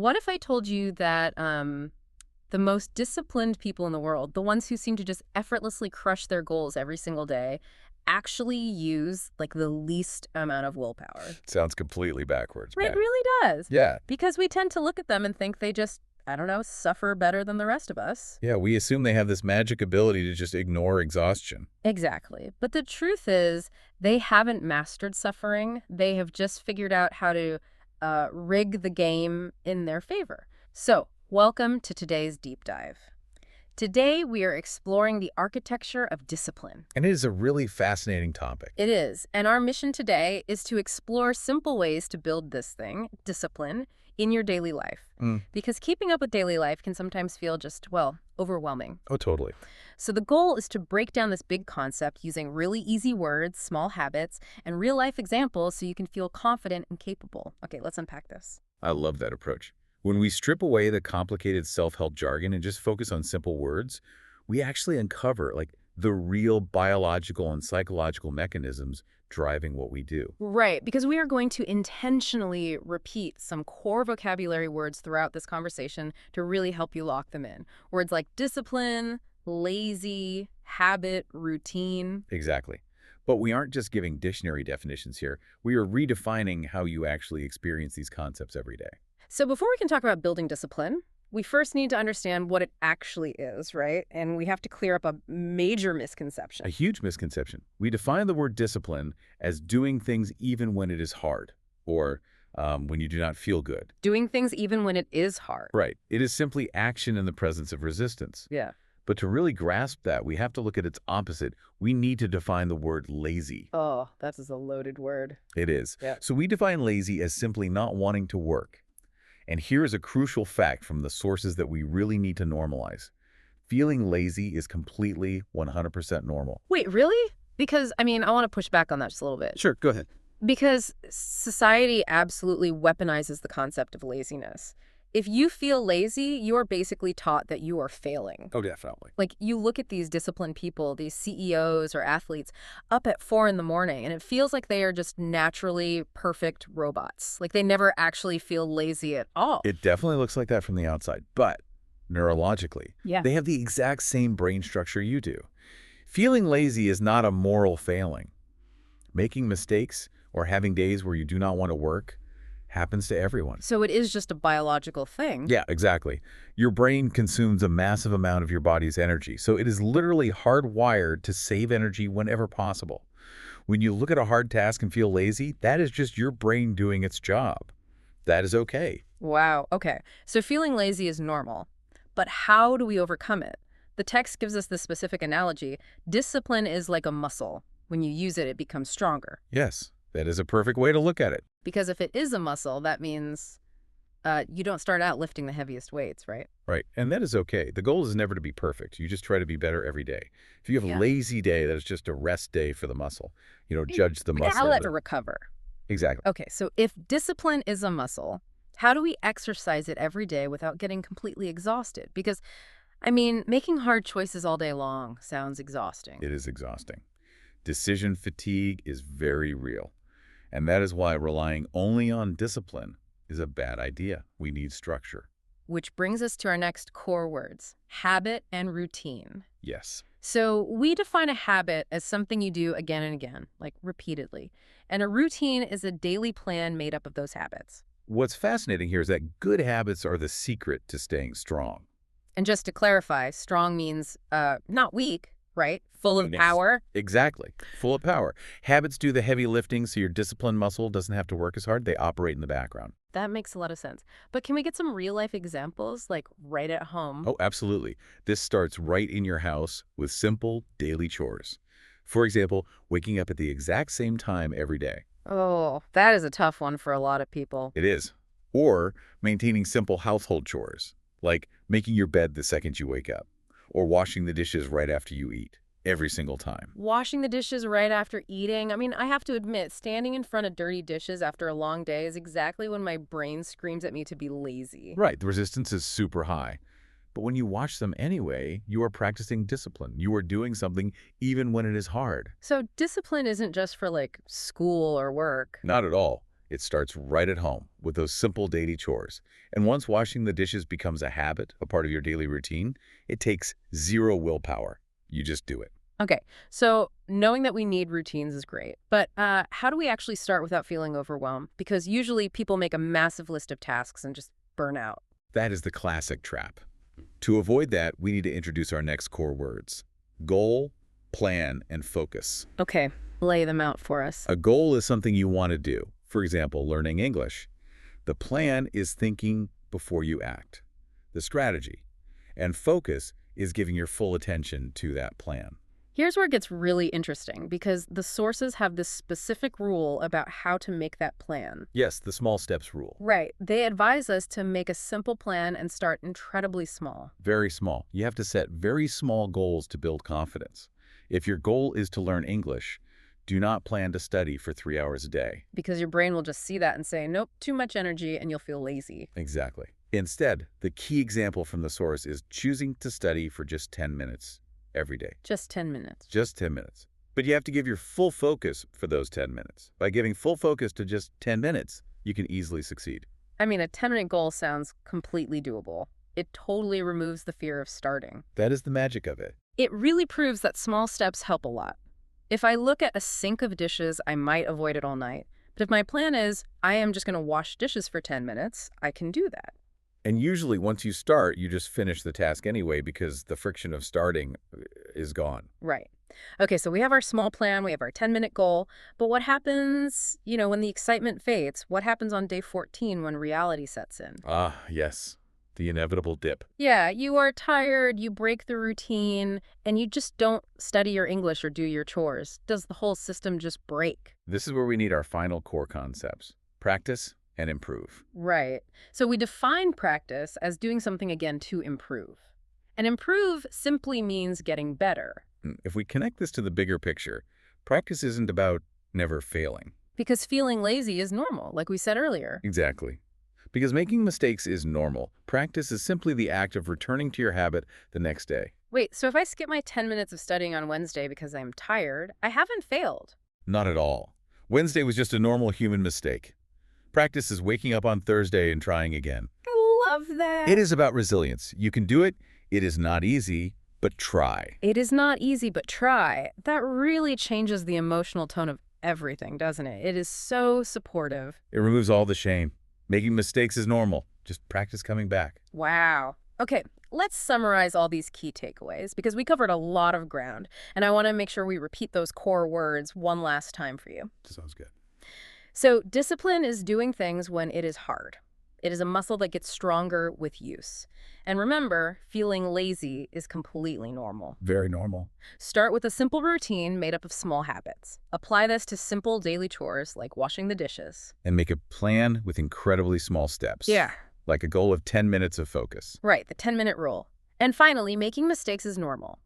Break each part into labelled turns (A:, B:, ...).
A: What if I told you that the most disciplined people in the world, the ones who seem to just effortlessly crush their goals every single day, actually use like the least amount of willpower?
B: Sounds completely backwards,
A: It
B: man.
A: really does.
B: Yeah.
A: Because we tend to look at them and think they just, I don't know, suffer better than the rest of us.
B: Yeah, we assume they have this magic ability to just ignore exhaustion.
A: Exactly. But the truth is, they haven't mastered suffering. They have just figured out how to rig the game in their favor. So, welcome to today's deep dive. Today, we are exploring the architecture of discipline.
B: And it is a really fascinating topic.
A: It is. And our mission today is to explore simple ways to build this thing, discipline, in your daily life. Because keeping up with daily life can sometimes feel just, well, overwhelming.
B: Oh, totally.
A: So the goal is to break down this big concept using really easy words, small habits, and real-life examples so you can feel confident and capable. Okay, let's unpack this.
B: I love that approach. When we strip away the complicated self-help jargon and just focus on simple words, we actually uncover like the real biological and psychological mechanisms driving what we do.
A: Right, because we are going to intentionally repeat some core vocabulary words throughout this conversation to really help you lock them in. Words like discipline, lazy, habit, routine.
B: Exactly. But we aren't just giving dictionary definitions here. We are redefining how you actually experience these concepts every day.
A: So before we can talk about building discipline, we first need to understand what it actually is, right? And we have to clear up a major misconception.
B: A huge misconception. We define the word discipline as doing things even when it is hard, or when you do not feel good.
A: Doing things even when it is hard.
B: Right. It is simply action in the presence of resistance.
A: Yeah.
B: But to really grasp that, we have to look at its opposite. We need to define the word lazy.
A: Oh, that is a loaded word.
B: It is.
A: Yeah.
B: So we define lazy as simply not wanting to work. And here is a crucial fact from the sources that we really need to normalize. Feeling lazy is completely 100% normal.
A: Wait, really? Because, I mean, I want to push back on that just a little bit.
B: Sure, go ahead.
A: Because society absolutely weaponizes the concept of laziness. If you feel lazy, you are basically taught that you are failing.
B: Oh, definitely.
A: Like, you look at these disciplined people, these CEOs or athletes, up at 4 in the morning, and it feels like they are just naturally perfect robots. Like, they never actually feel lazy at all.
B: It definitely looks like that from the outside, but neurologically,
A: Yeah.
B: they have the exact same brain structure you do. Feeling lazy is not a moral failing. Making mistakes or having days where you do not want to work happens to everyone.
A: So it is just a biological thing.
B: Yeah, exactly. Your brain consumes a massive amount of your body's energy, so it is literally hardwired to save energy whenever possible. When you look at a hard task and feel lazy, that is just your brain doing its job. That is okay.
A: Wow. Okay. So feeling lazy is normal. But how do we overcome it? The text gives us this specific analogy. Discipline is like a muscle. When you use it, it becomes stronger.
B: Yes, that is a perfect way to look at it.
A: Because if it is a muscle, that means you don't start out lifting the heaviest weights, right?
B: Right, and that is okay. The goal is never to be perfect. You just try to be better every day. If you have a lazy day, that is just a rest day for the muscle. You know, judge the muscle.
A: I'll let it recover.
B: Exactly.
A: Okay, so if discipline is a muscle, how do we exercise it every day without getting completely exhausted? Because, I mean, making hard choices all day long sounds exhausting.
B: It is exhausting. Decision fatigue is very real. And that is why relying only on discipline is a bad idea. We need structure.
A: Which brings us to our next core words, habit and routine.
B: Yes.
A: So we define a habit as something you do again and again, like repeatedly. And a routine is a daily plan made up of those habits.
B: What's fascinating here is that good habits are the secret to staying strong.
A: And just to clarify, strong means not weak, right? Full of
B: Yes.
A: power.
B: Exactly. Full of power. Habits do the heavy lifting, so your discipline muscle doesn't have to work as hard. They operate in the background.
A: That makes a lot of sense. But can we get some real-life examples, like right at home?
B: Oh, absolutely. This starts right in your house with simple daily chores. For example, waking up at the exact same time every day.
A: Oh, that is a tough one for a lot of people.
B: It is. Or maintaining simple household chores, like making your bed the second you wake up, or washing the dishes right after you eat. Every single time.
A: Washing the dishes right after eating. I mean, I have to admit, standing in front of dirty dishes after a long day is exactly when my brain screams at me to be lazy.
B: Right, the resistance is super high. But when you wash them anyway, you are practicing discipline. You are doing something even when it is hard.
A: So discipline isn't just for like school or work.
B: Not at all. It starts right at home with those simple daily chores. And once washing the dishes becomes a habit, a part of your daily routine, it takes zero willpower. You just do it.
A: Okay, so knowing that we need routines is great, but how do we actually start without feeling overwhelmed? Because usually people make a massive list of tasks and just burn out.
B: That is the classic trap. To avoid that, we need to introduce our next core words: goal, plan, and focus.
A: Okay, lay them out for us.
B: A goal is something you want to do. For example, learning English. The plan is thinking before you act. The strategy. And focus is giving your full attention to that plan.
A: Here's where it gets really interesting, because the sources have this specific rule about how to make that plan.
B: Yes, the small steps rule.
A: Right. They advise us to make a simple plan and start incredibly small.
B: Very small. You have to set very small goals to build confidence. If your goal is to learn English, do not plan to study for 3 hours a day.
A: Because your brain will just see that and say, nope, too much energy, and you'll feel lazy.
B: Exactly. Instead, the key example from the source is choosing to study for just 10 minutes every day.
A: Just 10 minutes.
B: Just 10 minutes. But you have to give your full focus for those 10 minutes. By giving full focus to just 10 minutes, you can easily succeed.
A: I mean, a 10-minute goal sounds completely doable. It totally removes the fear of starting.
B: That is the magic of it.
A: It really proves that small steps help a lot. If I look at a sink of dishes, I might avoid it all night. But if my plan is, I am just going to wash dishes for 10 minutes, I can do that.
B: And usually once you start, you just finish the task anyway because the friction of starting is gone.
A: Right. Okay, so we have our small plan, we have our 10-minute goal, but what happens, when the excitement fades? What happens on day 14 when reality sets in?
B: Ah, yes. The inevitable dip.
A: Yeah, you are tired, you break the routine, and you just don't study your English or do your chores. Does the whole system just break?
B: This is where we need our final core concepts: practice and improve.
A: Right. So we define practice as doing something again to improve. And improve simply means getting better.
B: If we connect this to the bigger picture, practice isn't about never failing.
A: Because feeling lazy is normal, like we said earlier.
B: Exactly. Because making mistakes is normal. Practice is simply the act of returning to your habit the next day.
A: Wait, so if I skip my 10 minutes of studying on Wednesday because I'm tired, I haven't failed.
B: Not at all. Wednesday was just a normal human mistake. Practice is waking up on Thursday and trying again.
A: I love that.
B: It is about resilience. You can do it. It is not easy, but try.
A: It is not easy, but try. That really changes the emotional tone of everything, doesn't it? It is so supportive.
B: It removes all the shame. Making mistakes is normal. Just practice coming back.
A: Wow. Okay, let's summarize all these key takeaways because we covered a lot of ground, and I want to make sure we repeat those core words one last time for you.
B: Sounds good.
A: So, discipline is doing things when it is hard. It is a muscle that gets stronger with use. And remember, feeling lazy is completely normal.
B: Very normal.
A: Start with a simple routine made up of small habits. Apply this to simple daily chores like washing the dishes.
B: And make a plan with incredibly small steps.
A: Yeah.
B: Like a goal of 10 minutes of focus.
A: Right, the 10-minute rule. And finally, making mistakes is normal.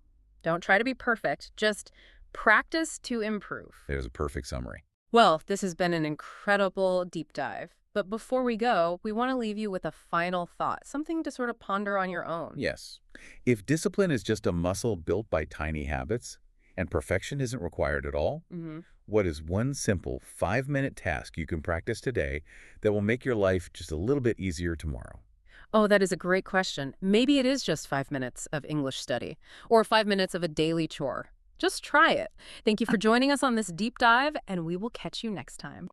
A: Don't try to be perfect, just practice to improve.
B: There's a perfect summary.
A: Well, this has been an incredible deep dive. But before we go, we want to leave you with a final thought, something to sort of ponder on your own.
B: Yes. If discipline is just a muscle built by tiny habits, and perfection isn't required at all, what is one simple 5-minute task you can practice today that will make your life just a little bit easier tomorrow?
A: Oh, that is a great question. Maybe it is just 5 minutes of English study or 5 minutes of a daily chore. Just try it. Thank you for joining us on this deep dive, and we will catch you next time.